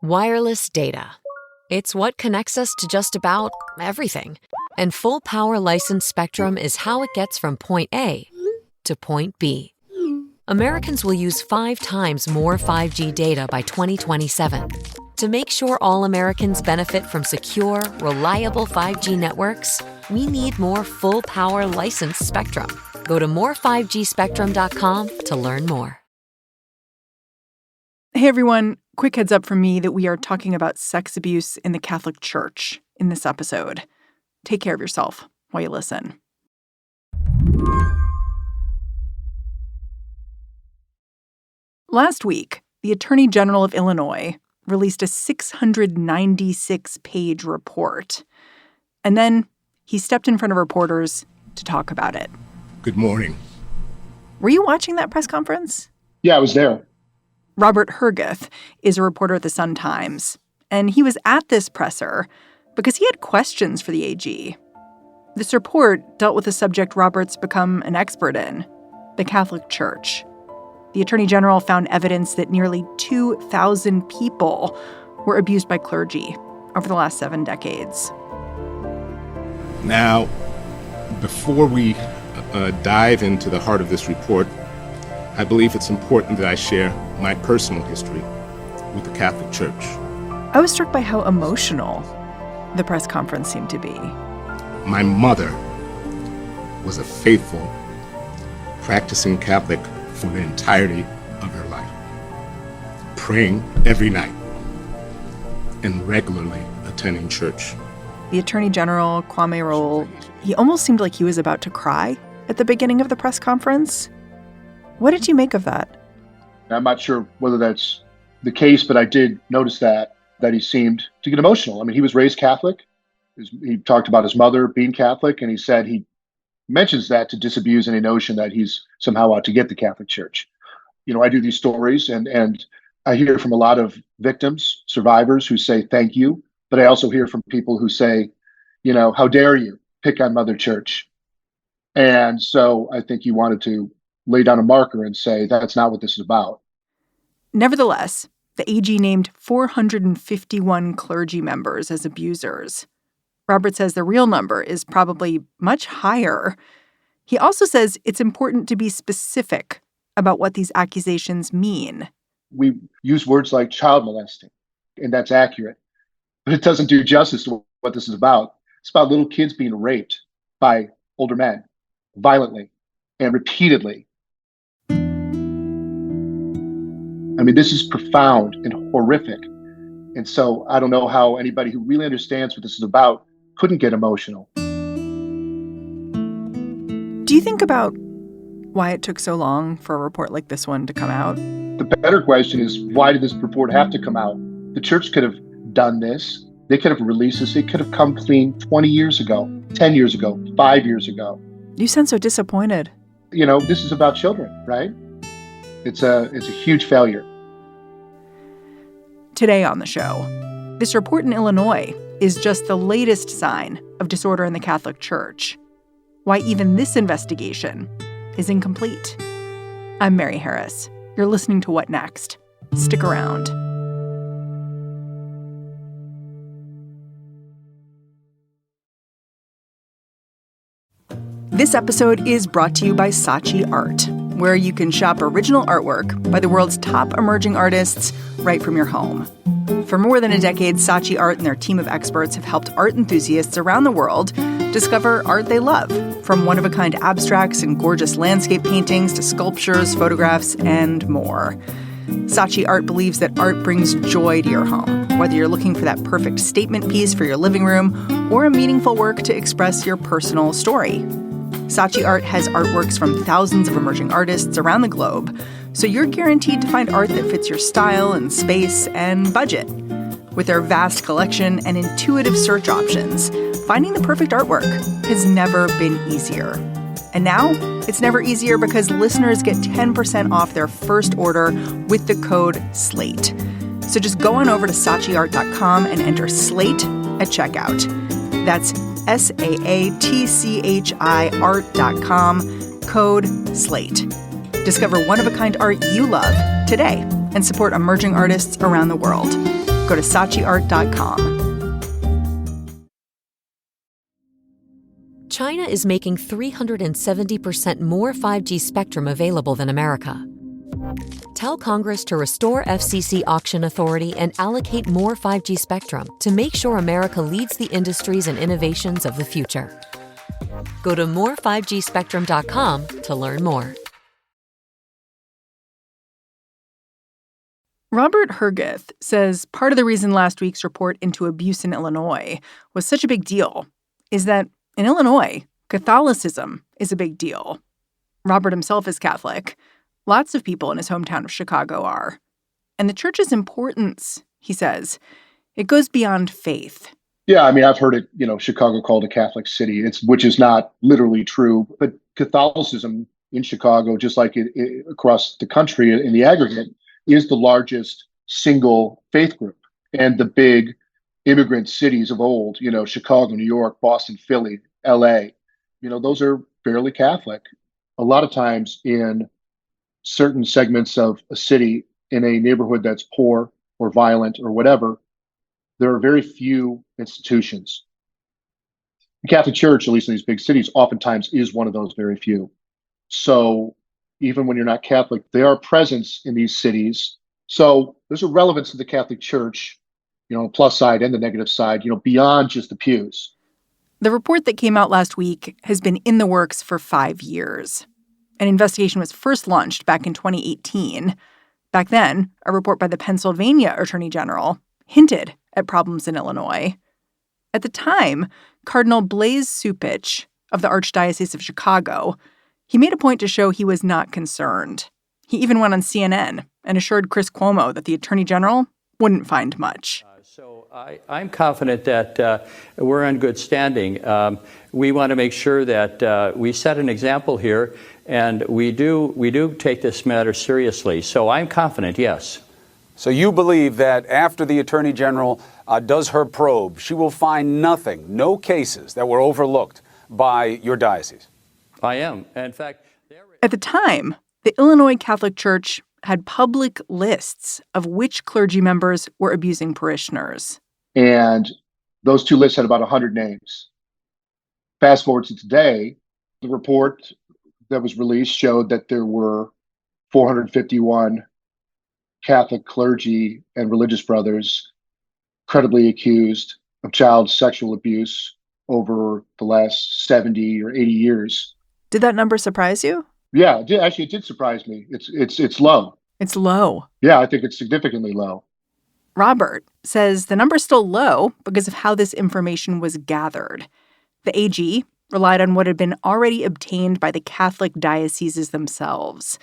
Wireless data. It's what connects us to just about everything. And full power licensed spectrum is how it gets from point A to point B. Americans will use 5 times more 5G data by 2027. To make sure all Americans benefit from secure, reliable 5G networks, we need more full power licensed spectrum. Go to more5gspectrum.com to learn more. Hey everyone, quick heads up from me that we are talking about sex abuse in the Catholic Church in this episode. Take care of yourself while you listen. Last week, the Attorney General of Illinois released a 696-page report. And then he stepped in front of reporters to talk about it. Good morning. Were you watching that press conference? Yeah, I was there. Robert Herguth is a reporter at the Sun-Times, and he was at this presser because he had questions for the AG. This report dealt with a subject Robert's become an expert in, the Catholic Church. The Attorney General found evidence that nearly 2,000 people were abused by clergy over the last 7 decades. Now, before we dive into the heart of this report, I believe it's important that I share my personal history with the Catholic Church. I was struck by how emotional the press conference seemed to be. My mother was a faithful, practicing Catholic for the entirety of her life, praying every night and regularly attending church. The Attorney General, Kwame Raoul, he almost seemed like he was about to cry at the beginning of the press conference. What did you make of that? I'm not sure whether that's the case, but I did notice that he seemed to get emotional. I mean, he was raised Catholic. He talked about his mother being Catholic, and he said he mentions that to disabuse any notion that he's somehow out to get the Catholic Church. You know, I do these stories, and I hear from a lot of victims, survivors who say thank you, but I also hear from people who say, you know, how dare you pick on Mother Church? And so I think he wanted to lay down a marker and say that's not what this is about. Nevertheless, the AG named 451 clergy members as abusers. Robert says the real number is probably much higher. He also says it's important to be specific about what these accusations mean. We use words like child molesting, and that's accurate, but it doesn't do justice to what this is about. It's about little kids being raped by older men violently and repeatedly. I mean, this is profound and horrific. And so I don't know how anybody who really understands what this is about couldn't get emotional. Do you think about why it took so long for a report like this one to come out? The better question is, why did this report have to come out? The church could have done this. They could have released this. It could have come clean 20 years ago, 10 years ago, 5 years ago. You sound so disappointed. You know, this is about children, right? It's a huge failure. Today on the show, this report in Illinois is just the latest sign of disorder in the Catholic Church. Why even this investigation is incomplete. I'm Mary Harris. You're listening to What Next? Stick around. This episode is brought to you by Saatchi Art, where you can shop original artwork by the world's top emerging artists right from your home. For more than a decade, Saatchi Art and their team of experts have helped art enthusiasts around the world discover art they love, from one-of-a-kind abstracts and gorgeous landscape paintings to sculptures, photographs, and more. Saatchi Art believes that art brings joy to your home, whether you're looking for that perfect statement piece for your living room or a meaningful work to express your personal story. Saatchi Art has artworks from thousands of emerging artists around the globe, so you're guaranteed to find art that fits your style and space and budget. With their vast collection and intuitive search options, finding the perfect artwork has never been easier. And now, it's never easier because listeners get 10% off their first order with the code SLATE. So just go on over to SaatchiArt.com and enter SLATE at checkout. That's SAATCHI art.com, code SLATE. Discover one-of-a-kind art you love today and support emerging artists around the world. Go to SachiArt.com. China is making 370% more 5G spectrum available than America. Tell Congress to restore FCC auction authority and allocate more 5G spectrum to make sure America leads the industries and innovations of the future. Go to more5gspectrum.com to learn more. Robert Herguth says part of the reason last week's report into abuse in Illinois was such a big deal is that in Illinois, Catholicism is a big deal. Robert himself is Catholic. Lots of people in his hometown of Chicago are. And the church's importance, he says, it goes beyond faith. Yeah, I mean, I've heard it, Chicago called a Catholic city, which is not literally true. But Catholicism in Chicago, just like it across the country in the aggregate, is the largest single faith group. And the big immigrant cities of old, Chicago, New York, Boston, Philly, LA, those are fairly Catholic. A lot of times in certain segments of a city, in a neighborhood that's poor or violent or whatever, there are very few institutions. The Catholic Church, at least in these big cities, oftentimes is one of those very few. So even when you're not Catholic, there are presence in these cities. So there's a relevance to the Catholic Church, plus side and the negative side, beyond just the pews. The report that came out last week has been in the works for 5 years. An investigation was first launched back in 2018. Back then, a report by the Pennsylvania Attorney General hinted at problems in Illinois. At the time, Cardinal Blaise Cupich of the Archdiocese of Chicago, he made a point to show he was not concerned. He even went on CNN and assured Chris Cuomo that the Attorney General wouldn't find much. So I'm confident that we're in good standing. We want to make sure that we set an example here, and we do take this matter seriously. So I'm confident, yes. So you believe that after the Attorney General does her probe, she will find nothing, no cases that were overlooked by your diocese? I am. In fact, at the time, the Illinois Catholic Church had public lists of which clergy members were abusing parishioners. And those two lists had about 100 names. Fast forward to today, the report that was released showed that there were 451 Catholic clergy and religious brothers credibly accused of child sexual abuse over the last 70 or 80 years. Did that number surprise you? Yeah, it did surprise me. It's low. It's low. Yeah, I think it's significantly low. Robert says the number's still low because of how this information was gathered. The AG relied on what had been already obtained by the Catholic dioceses themselves.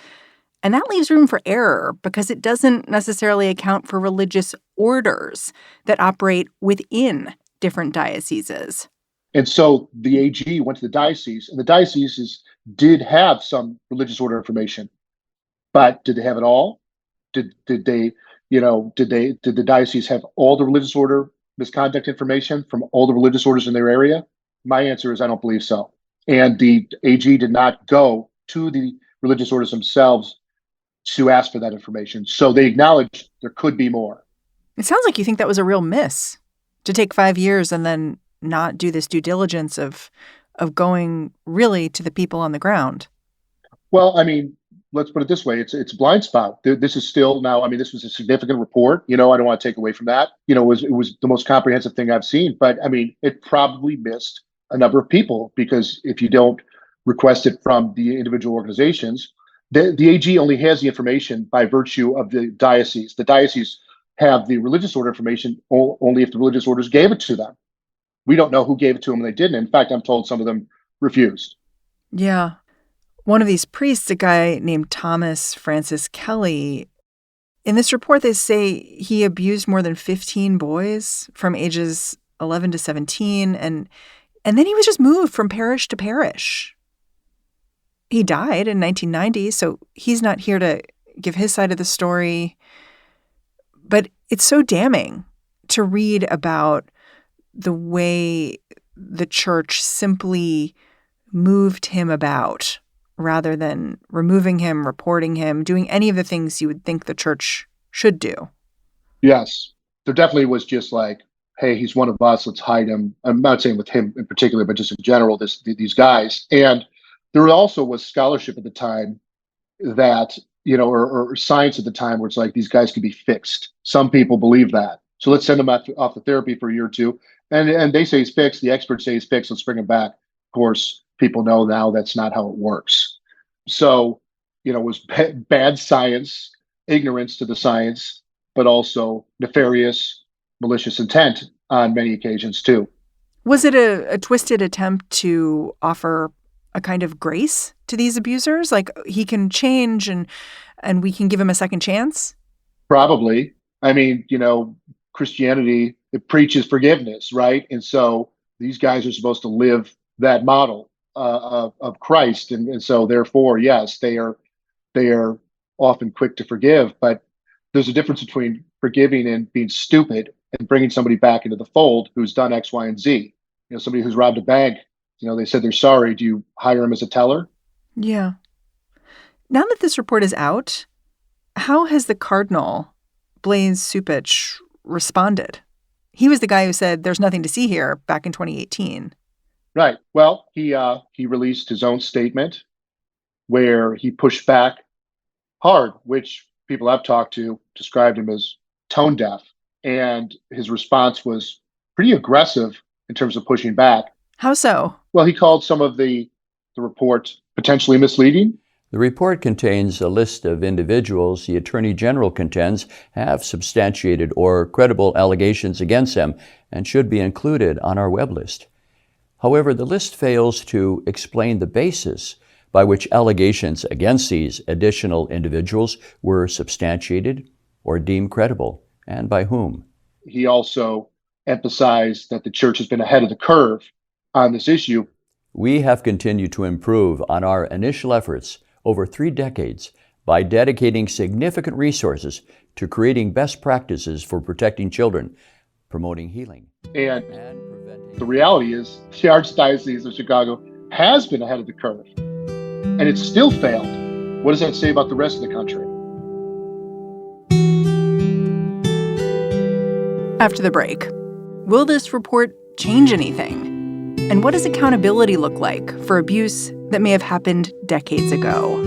And that leaves room for error because it doesn't necessarily account for religious orders that operate within different dioceses. And so the AG went to the diocese, and the dioceses did have some religious order information, but did they have it all? Did the diocese have all the religious order misconduct information from all the religious orders in their area? My answer is I don't believe so. And the AG did not go to the religious orders themselves to ask for that information. So they acknowledged there could be more. It sounds like you think that was a real miss to take 5 years and then not do this due diligence of going really to the people on the ground. Well, I mean, let's put it this way. It's a blind spot. This is still now, I mean, this was a significant report. I don't want to take away from that. It was the most comprehensive thing I've seen. But I mean, it probably missed a number of people because if you don't request it from the individual organizations, the AG only has the information by virtue of the diocese. The diocese have the religious order information only if the religious orders gave it to them. We don't know who gave it to them and they didn't. In fact, I'm told some of them refused. Yeah. One of these priests, a guy named Thomas Francis Kelly, in this report, they say he abused more than 15 boys from ages 11 to 17. And then he was just moved from parish to parish. He died in 1990, so he's not here to give his side of the story. But it's so damning to read about the way the church simply moved him about rather than removing him, reporting him, doing any of the things you would think the church should do. Yes. there definitely was just like, hey, he's one of us, let's hide him. I'm not saying with him in particular, but just in general, these guys. And there also was scholarship at the time that, or science at the time where it's like these guys could be fixed. Some people believe that. So let's send him off the therapy for a year or two. And they say he's fixed. The experts say he's fixed. Let's bring him back. Of course, people know now that's not how it works. So, it was bad science, ignorance to the science, but also nefarious, malicious intent on many occasions too. Was it a twisted attempt to offer a kind of grace to these abusers? Like he can change and we can give him a second chance? Probably. I mean, Christianity, it preaches forgiveness, right? And so these guys are supposed to live that model of Christ. And so therefore, yes, they are often quick to forgive, but there's a difference between forgiving and being stupid and bringing somebody back into the fold who's done X, Y, and Z. Somebody who's robbed a bank, they said they're sorry. Do you hire him as a teller? Yeah. Now that this report is out, how has the Cardinal, Blaise Cupich, responded? He was the guy who said there's nothing to see here back in 2018. Right. Well, he released his own statement where he pushed back hard, which people I've talked to described him as tone deaf. And his response was pretty aggressive in terms of pushing back. How so? Well, he called some of the report potentially misleading. The report contains a list of individuals the Attorney General contends have substantiated or credible allegations against them and should be included on our web list. However, the list fails to explain the basis by which allegations against these additional individuals were substantiated or deemed credible, and by whom. He also emphasized that the church has been ahead of the curve on this issue. We have continued to improve on our initial efforts over 3 decades by dedicating significant resources to creating best practices for protecting children, promoting healing. And the reality is the Archdiocese of Chicago has been ahead of the curve, and it's still failed. What does that say about the rest of the country? After the break, will this report change anything? And what does accountability look like for abuse that may have happened decades ago?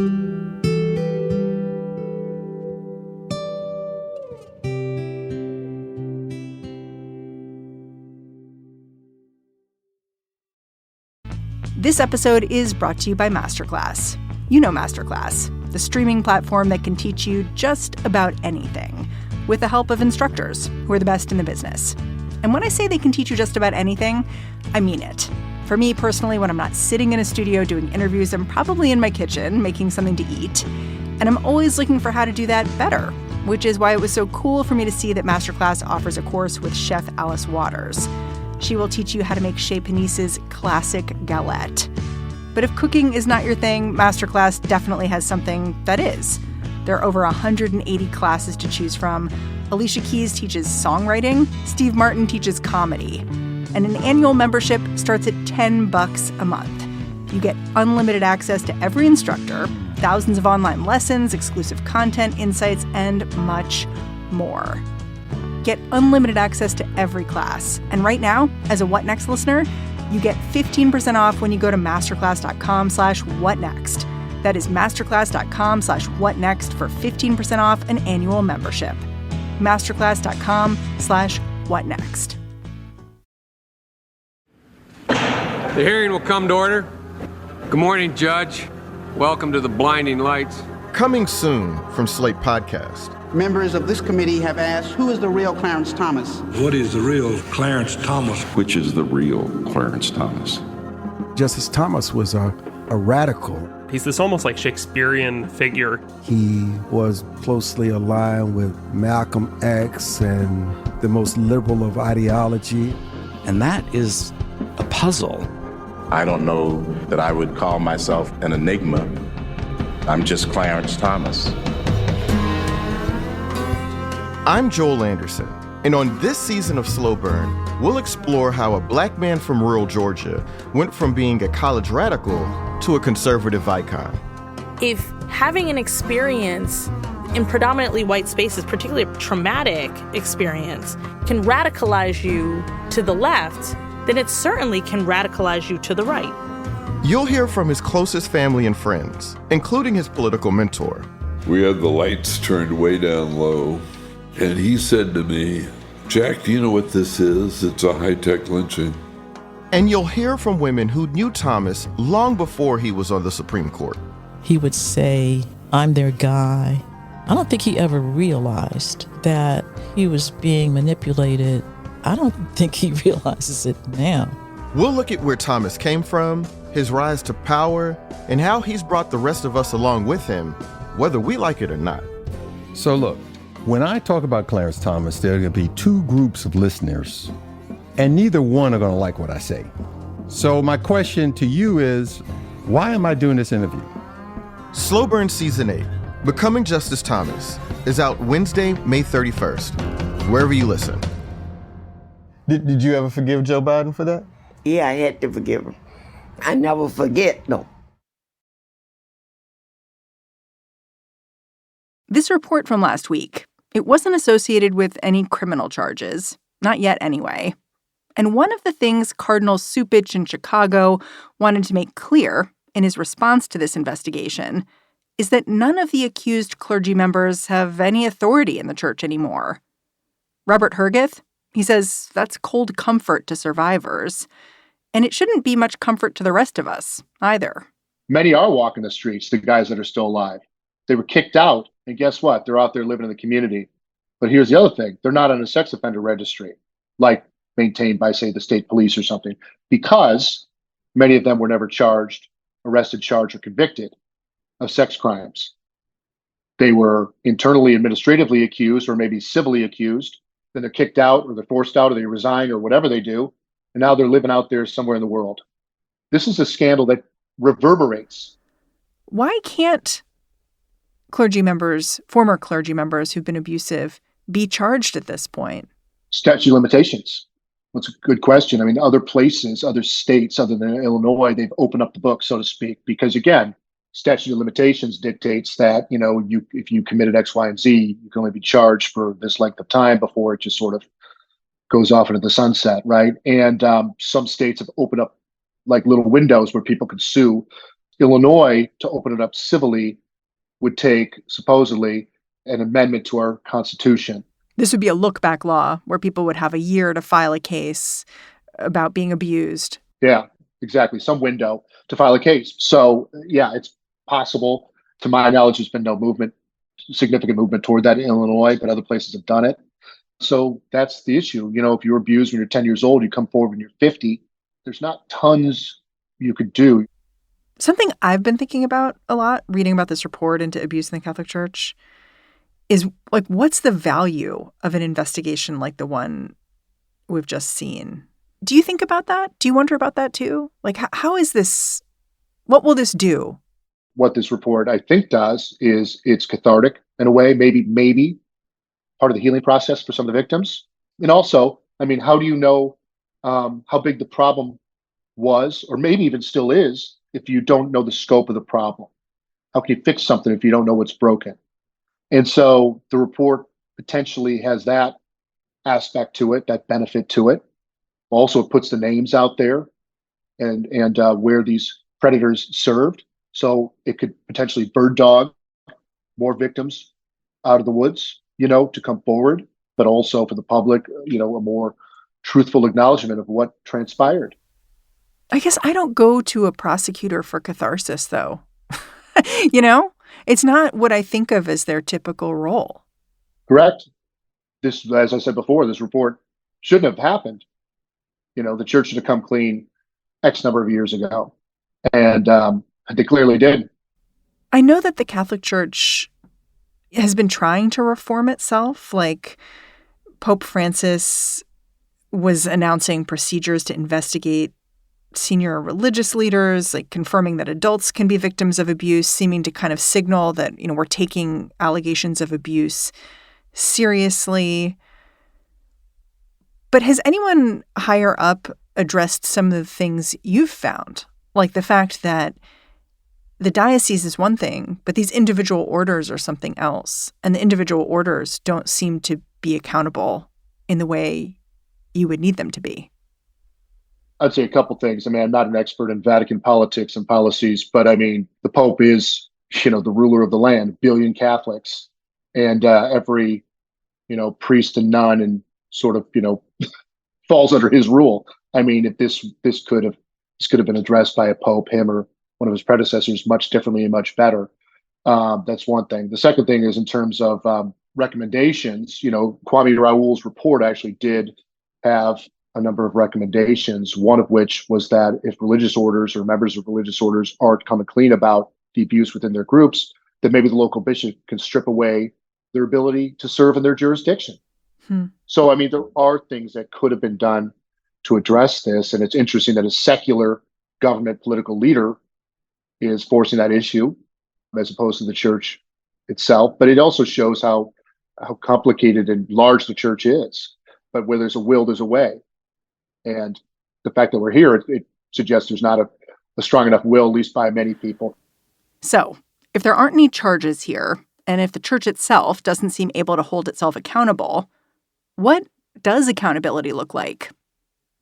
This episode is brought to you by Masterclass. You know Masterclass, the streaming platform that can teach you just about anything with the help of instructors who are the best in the business. And when I say they can teach you just about anything, I mean it. For me personally, when I'm not sitting in a studio doing interviews, I'm probably in my kitchen making something to eat. And I'm always looking for how to do that better, which is why it was so cool for me to see that Masterclass offers a course with Chef Alice Waters. She will teach you how to make Chez Panise's classic galette. But if cooking is not your thing, Masterclass definitely has something that is. There are over 180 classes to choose from. Alicia Keys teaches songwriting. Steve Martin teaches comedy. And an annual membership starts at $10 a month. You get unlimited access to every instructor, thousands of online lessons, exclusive content, insights, and much more. Get unlimited access to every class. And right now, as a What Next listener, you get 15% off when you go to masterclass.com/whatnext. That is masterclass.com/whatnext for 15% off an annual membership. masterclass.com/whatnext. The hearing will come to order. Good morning, Judge. Welcome to the blinding lights. Coming soon from Slate Podcast. Members of this committee have asked, who is the real Clarence Thomas? What is the real Clarence Thomas? Which is the real Clarence Thomas? Justice Thomas was a radical. He's this almost like Shakespearean figure. He was closely aligned with Malcolm X and the most liberal of ideology. And that is a puzzle. I don't know that I would call myself an enigma. I'm just Clarence Thomas. I'm Joel Anderson, and on this season of Slow Burn, we'll explore how a black man from rural Georgia went from being a college radical to a conservative icon. If having an experience in predominantly white spaces, particularly a traumatic experience, can radicalize you to the left, then it certainly can radicalize you to the right. You'll hear from his closest family and friends, including his political mentor. We had the lights turned way down low, and he said to me, "Jack, do you know what this is? It's a high-tech lynching." And you'll hear from women who knew Thomas long before he was on the Supreme Court. He would say, "I'm their guy." I don't think he ever realized that he was being manipulated. I don't think he realizes it now. We'll look at where Thomas came from, his rise to power, and how he's brought the rest of us along with him, whether we like it or not. So look, when I talk about Clarence Thomas, there are going to be two groups of listeners, and neither one are going to like what I say. So my question to you is, why am I doing this interview? Slow Burn Season 8, Becoming Justice Thomas, is out Wednesday, May 31st, wherever you listen. Did you ever forgive Joe Biden for that? Yeah, I had to forgive him. I never forget, no. This report from last week, it wasn't associated with any criminal charges. Not yet, anyway. And one of the things Cardinal Cupich in Chicago wanted to make clear in his response to this investigation is that none of the accused clergy members have any authority in the church anymore. Robert Herguth, he says that's cold comfort to survivors. And it shouldn't be much comfort to the rest of us either. Many are walking the streets, the guys that are still alive. They were kicked out, and guess what? They're out there living in the community. But here's the other thing. They're not on a sex offender registry, like maintained by, say, the state police or something, because many of them were never arrested, charged, or convicted of sex crimes. They were internally administratively accused or maybe civilly accused. Then they're kicked out or they're forced out or they resign or whatever they do. And now they're living out there somewhere in the world. This is a scandal that reverberates. Why can't clergy members, former clergy members who've been abusive, be charged at this point? Statute of limitations. That's a good question. I mean, other places, other states other than Illinois, they've opened up the book, so to speak, because again, statute of limitations dictates that, if you committed X, Y, and Z, you can only be charged for this length of time before it just sort of goes off into the sunset, right? And some states have opened up like little windows where people can sue. Illinois, to open it up civilly, would take supposedly an amendment to our Constitution. This would be a look-back law where people would have a year to file a case about being abused. Yeah, exactly. Some window to file a case. So, yeah, it's possible. To my knowledge, there's been no significant movement toward that in Illinois, but other places have done it. So that's the issue. If you're abused when you're 10 years old, you come forward when you're 50, there's not tons you could do. Something I've been thinking about a lot, reading about this report into abuse in the Catholic Church, is like, what's the value of an investigation like the one we've just seen? Do you think about that? Do you wonder about that too? Like, how is this? What will this do? What this report, I think, does is it's cathartic in a way, maybe part of the healing process for some of the victims. And also, I mean, how do you know how big the problem was, or maybe even still is, if you don't know the scope of the problem? How can you fix something if you don't know what's broken? And so the report potentially has that aspect to it, that benefit to it. Also, it puts the names out there and where these predators served. So it could potentially bird dog more victims out of the woods, to come forward, but also for the public, a more truthful acknowledgement of what transpired. I guess I don't go to a prosecutor for catharsis, though. It's not what I think of as their typical role. Correct. This, as I said before, this report shouldn't have happened. The church should have come clean X number of years ago. And they clearly did. I know that the Catholic Church has been trying to reform itself. Like Pope Francis was announcing procedures to investigate senior religious leaders, like confirming that adults can be victims of abuse, seeming to kind of signal that, we're taking allegations of abuse seriously. But has anyone higher up addressed some of the things you've found? Like the fact that the diocese is one thing, but these individual orders are something else. And the individual orders don't seem to be accountable in the way you would need them to be. I'd say a couple things. I mean, I'm not an expert in Vatican politics and policies, but I mean, the Pope is, the ruler of the land, billion Catholics, and every, priest and nun and sort of, falls under his rule. I mean, if this could have been addressed by a Pope, him or one of his predecessors, much differently and much better. That's one thing. The second thing is in terms of recommendations. Kwame Raoul's report actually did have a number of recommendations, one of which was that if religious orders or members of religious orders aren't coming clean about the abuse within their groups, that maybe the local bishop can strip away their ability to serve in their jurisdiction. So, I mean, there are things that could have been done to address this. And it's interesting that a secular government political leader is forcing that issue as opposed to the church itself. But it also shows how complicated and large the church is. But where there's a will, there's a way. And the fact that we're here, it suggests there's not a strong enough will, at least by many people. So if there aren't any charges here, and if the church itself doesn't seem able to hold itself accountable, what does accountability look like?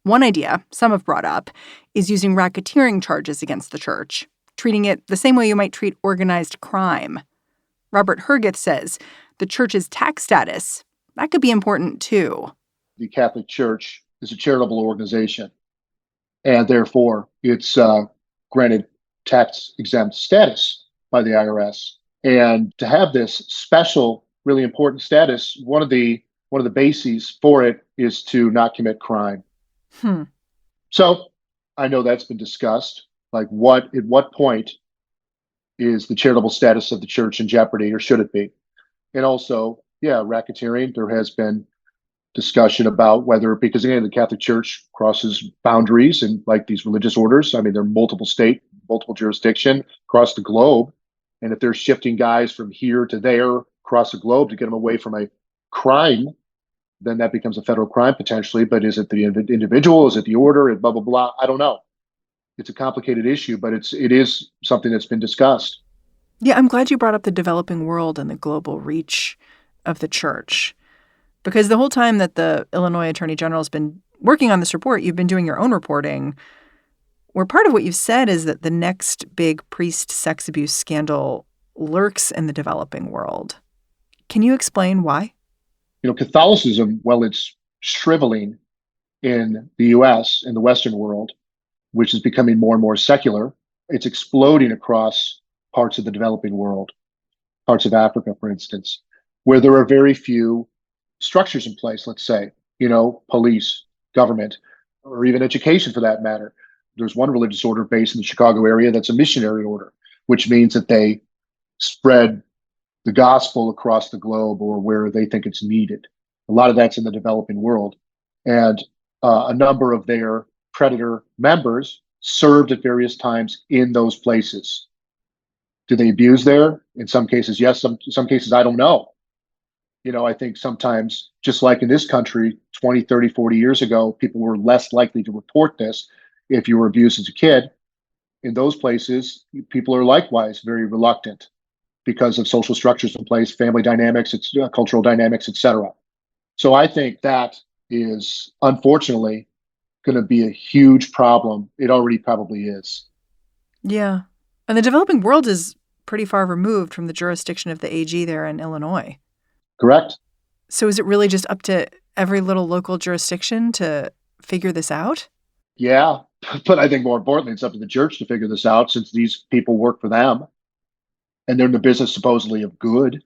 One idea some have brought up is using racketeering charges against the church, treating it the same way you might treat organized crime. Robert Herguth says the church's tax status, that could be important too. The Catholic Church is a charitable organization, and therefore it's granted tax-exempt status by the IRS. And to have this special, really important status, one of the bases for it is to not commit crime. So I know that's been discussed. Like, at what point is the charitable status of the church in jeopardy, or should it be? And also, racketeering. There has been discussion about whether, because again, the Catholic Church crosses boundaries, and like these religious orders, I mean, they're multiple state, multiple jurisdiction across the globe. And if they're shifting guys from here to there across the globe to get them away from a crime, then that becomes a federal crime potentially. But is it the individual? Is it the order? And blah, blah, blah. I don't know. It's a complicated issue, but it is something that's been discussed. Yeah, I'm glad you brought up the developing world and the global reach of the church. Because the whole time that the Illinois Attorney General has been working on this report, you've been doing your own reporting, where part of what you've said is that the next big priest sex abuse scandal lurks in the developing world. Can you explain why? Catholicism, well, it's shriveling in the U.S., in the Western world, which is becoming more and more secular. It's exploding across parts of the developing world, parts of Africa, for instance, where there are very few structures in place, let's say, police, government, or even education for that matter. There's one religious order based in the Chicago area that's a missionary order, which means that they spread the gospel across the globe or where they think it's needed. A lot of that's in the developing world. And a number of their predator members served at various times in those places. Do they abuse there? In some cases, yes. Some cases, I don't know. I think sometimes, just like in this country, 20, 30, 40 years ago, people were less likely to report this if you were abused as a kid. In those places, people are likewise very reluctant because of social structures in place, family dynamics, cultural dynamics, etc. So I think that is, unfortunately, going to be a huge problem. It already probably is. Yeah. And the developing world is pretty far removed from the jurisdiction of the AG there in Illinois. Correct. So is it really just up to every little local jurisdiction to figure this out? Yeah. But I think more importantly, it's up to the church to figure this out, since these people work for them and they're in the business supposedly of good.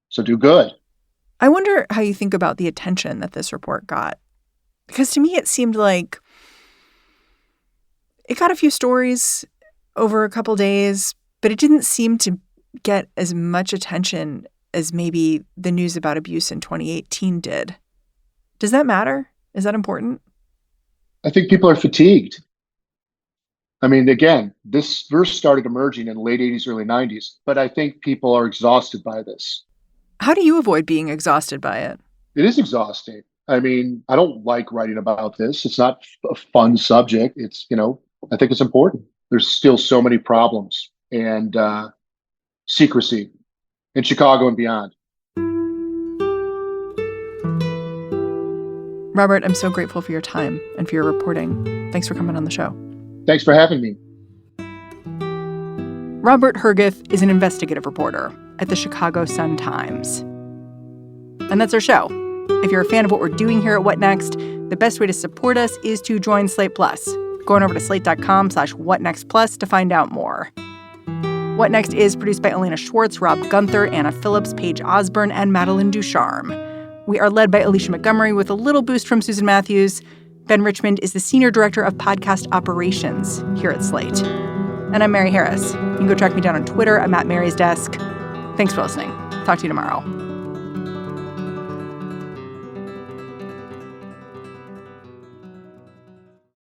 So do good. I wonder how you think about the attention that this report got. Because to me, it seemed like it got a few stories over a couple days, but it didn't seem to get as much attention as maybe the news about abuse in 2018 did. Does that matter? Is that important? I think people are fatigued. I mean, again, this verse started emerging in the late 80s, early 90s, but I think people are exhausted by this. How do you avoid being exhausted by it? It is exhausting. I mean, I don't like writing about this. It's not a fun subject. It's, I think it's important. there's still so many problems and secrecy in Chicago and beyond. Robert, I'm so grateful for your time and for your reporting. Thanks for coming on the show. Thanks for having me. Robert Herguth is an investigative reporter at the Chicago Sun-Times. And that's our show. If you're a fan of what we're doing here at What Next, the best way to support us is to join Slate Plus. Go on over to slate.com/whatnextplus to find out more. What Next is produced by Elena Schwartz, Rob Gunther, Anna Phillips, Paige Osborne, and Madeline Ducharme. We are led by Alicia Montgomery with a little boost from Susan Matthews. Ben Richmond is the Senior Director of Podcast Operations here at Slate. And I'm Mary Harris. You can go track me down on Twitter. I'm at Mary's Desk. Thanks for listening. Talk to you tomorrow.